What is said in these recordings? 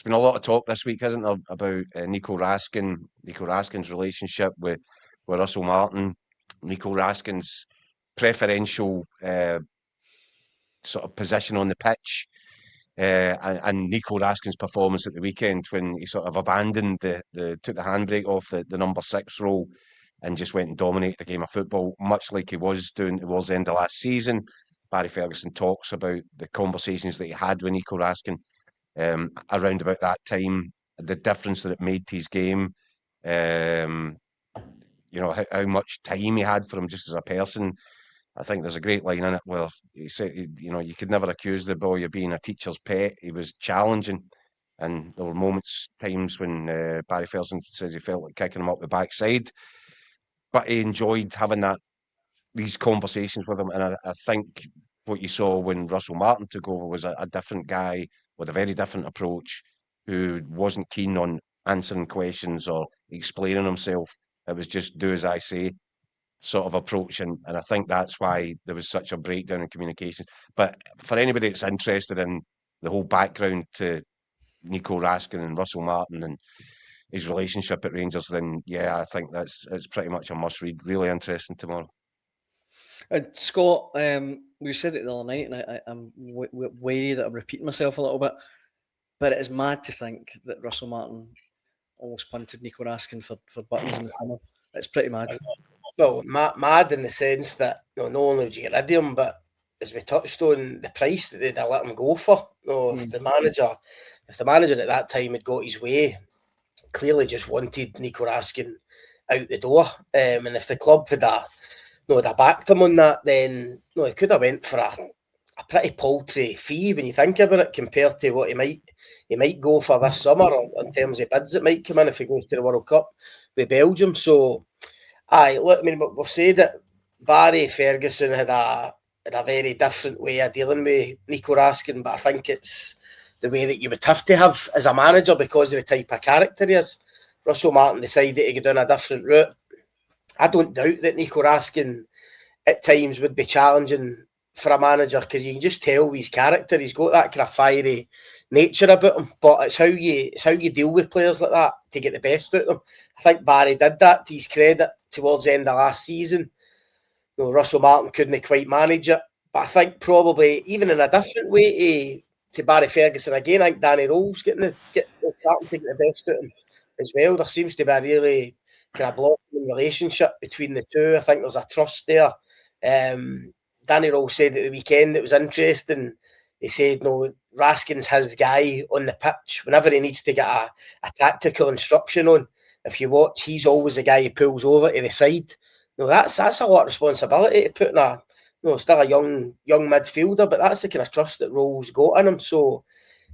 There's been a lot of talk this week, hasn't there, about Nico Raskin's relationship with Russell Martin, Nico Raskin's preferential sort of position on the pitch, and Nico Raskin's performance at the weekend when he sort of abandoned took the handbrake off the number 6 role and just went and dominated the game of football, much like he was doing towards the end of last season. Barry Ferguson talks about the conversations that he had with Nico Raskin around about that time, the difference that it made to his game, um, how much time he had for him just as a person. I think there's a great line in it where he said, you could never accuse the boy of being a teacher's pet. He was challenging. And there were times when Barry Ferguson says he felt like kicking him up the backside. But he enjoyed having these conversations with him. And I think what you saw when Russell Martin took over was a different guy with a very different approach who wasn't keen on answering questions or explaining himself. It was just do as I say sort of approach. And I think that's why there was such a breakdown in communication. But for anybody that's interested in the whole background to Nico Raskin and Russell Martin and his relationship at Rangers, then yeah, I think it's pretty much a must read. Really interesting tomorrow. Scott, we said it the other night, and I'm wary that I'm repeating myself a little bit, but it is mad to think that Russell Martin almost punted Nico Raskin for buttons in the summer. It's pretty mad. Well, mad in the sense that not only would you get rid of him, but as we touched on, the price that they'd let him go for. If the manager at that time had got his way, clearly just wanted Nico Raskin out the door, and if the club had backed him on that, then he could have went for a pretty paltry fee when you think about it, compared to what he might go for this summer, or in terms of bids that might come in if he goes to the World Cup with Belgium. So, we've said that Barry Ferguson had a very different way of dealing with Nico Raskin, but I think it's the way that you would have to have as a manager because of the type of character he is. Russell Martin decided to go down a different route. I don't doubt that Nico Raskin at times would be challenging for a manager, because you can just tell with his character, he's got that kind of fiery nature about him. But it's how you deal with players like that to get the best out of them. I think Barry did that to his credit towards the end of last season. Russell Martin couldn't quite manage it, but I think probably even in a different way to Barry Ferguson again, I think Danny Rowe's starting to get the best out of him as well. There seems to be a really kind of blossoming relationship between the two. I think there's a trust there. Danny Rowe said at the weekend it was interesting. He said, Raskin's his guy on the pitch. Whenever he needs to get a tactical instruction on, if you watch, he's always the guy who pulls over to the side. That's a lot of responsibility to put in still a young midfielder, but that's the kind of trust that Rowe's got in him. So,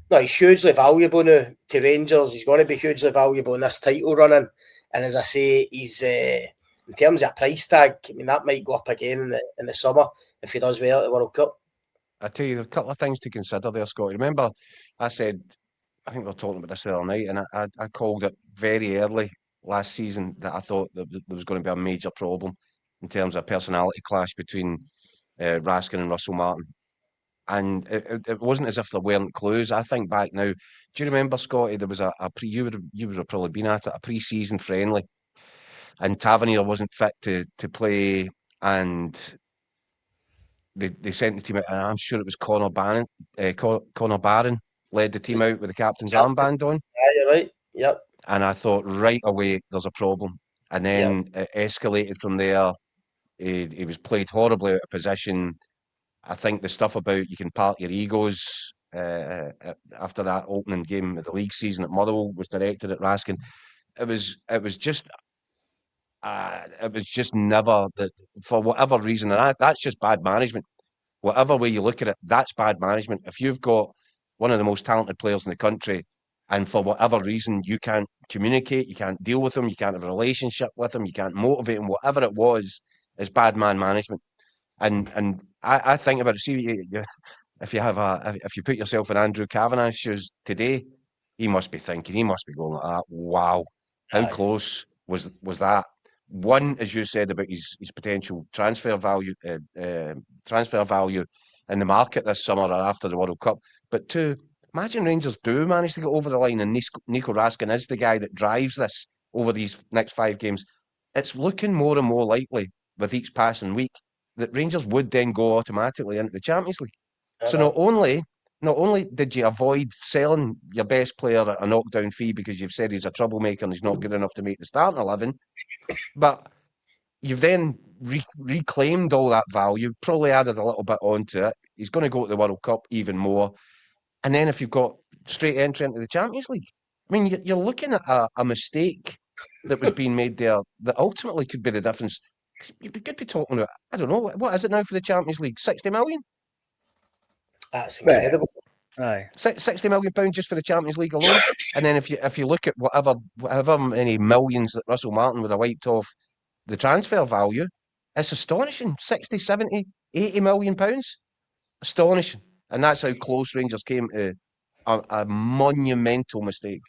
he's hugely valuable now to Rangers. He's going to be hugely valuable in this title running. And as I say, he's in terms of a price tag, that might go up again in the summer if he does well at the World Cup. I tell you, a couple of things to consider there, Scott. Remember, I think we were talking about this the other night, and I called it very early last season that I thought that there was going to be a major problem in terms of personality clash between Raskin and Russell Martin. And it wasn't as if there weren't clues. I think back now, do you remember, Scotty, there was you would have probably been at it, a pre-season friendly, and Tavernier wasn't fit to play, and they sent the team out, and I'm sure it was Connor Barron led the team out with the captain's armband on. Yeah, you're right. Yep. And I thought right away there's a problem. And then it escalated from there. He was played horribly out of position. I think the stuff about you can park your egos after that opening game of the league season at Motherwell was directed at Raskin. It was just never that, for whatever reason, and that's just bad management. Whatever way you look at it, that's bad management. If you've got one of the most talented players in the country, and for whatever reason you can't communicate, you can't deal with him, you can't have a relationship with him, you can't motivate him, whatever it was, is bad man management. And I think about it. See, if you put yourself in Andrew Kavanagh's shoes today, he must be going like that. Wow, how close was that? One, as you said, about his potential transfer value in the market this summer or after the World Cup. But two, Imagine Rangers do manage to get over the line and Nico Raskin is the guy that drives this over these next 5 games. It's looking more and more likely with each passing week that Rangers would then go automatically into the Champions League. So not only did you avoid selling your best player at a knockdown fee because you've said he's a troublemaker and he's not good enough to make the starting 11, but you've then reclaimed all that value, probably added a little bit onto it. He's going to go to the World Cup even more. And then if you've got straight entry into the Champions League, I mean, you're looking at a mistake that was being made there that ultimately could be the difference. You could be talking about, I don't know, what is it now for the Champions League? 60 million? That's incredible. Aye. £60 million just for the Champions League alone. And then if you look at whatever many millions that Russell Martin would have wiped off the transfer value, it's astonishing. 60, 70, 80 million pounds. Astonishing. And that's how close Rangers came to a monumental mistake.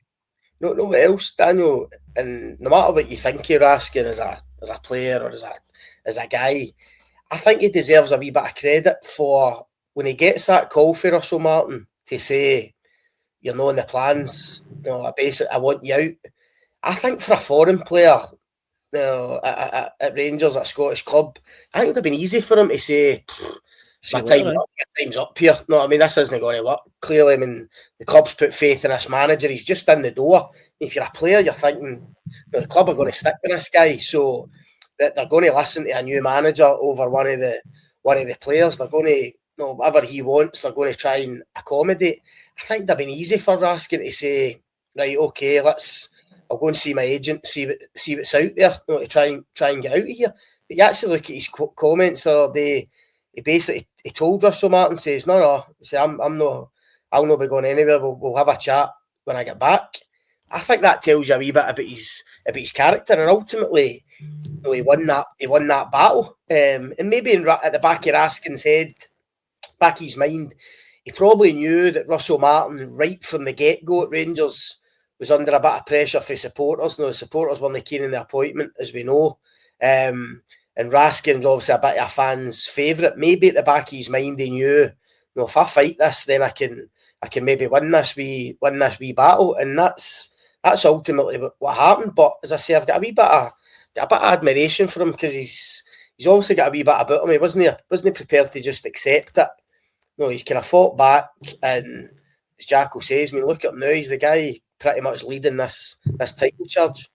No, what else, Daniel? And no matter what you think of Raskin as a player or as a guy, I think he deserves a wee bit of credit for when he gets that call for Russell Martin to say, you're not in the plans, I want you out. I think for a foreign player, at Rangers, at a Scottish club, I think it would have been easy for him to say, my time's up here. No, I mean, this isn't going to work. Clearly, I mean, the club's put faith in this manager. He's just in the door. If you're a player, you're thinking, the club are going to stick with this guy, so that they're going to listen to a new manager over one of the players. They're going to, whatever he wants, they're going to try and accommodate. I think it'd have been easy for Raskin to say, right, okay, I'll go and see my agent, see what's out there, to try and get out of here. But you actually look at his comments the other day. He basically told Russell Martin, says, no, I'll not be going anywhere. We'll have a chat when I get back. I think that tells you a wee bit about his character, and ultimately, he won that battle. And maybe at the back of Raskin's head, back of his mind, he probably knew that Russell Martin, right from the get-go at Rangers, was under a bit of pressure for supporters. The supporters weren't keen in the appointment, as we know. And Raskin's obviously a bit of a fan's favourite. Maybe at the back of his mind, he knew, if I fight this, then I can maybe win this wee battle. And that's ultimately what happened. But as I say, I've got a bit of admiration for him, because he's obviously got a wee bit about him. He wasn't prepared to just accept it. He's kind of fought back, and as Jacko says, I mean, look at him now. He's the guy pretty much leading this title charge.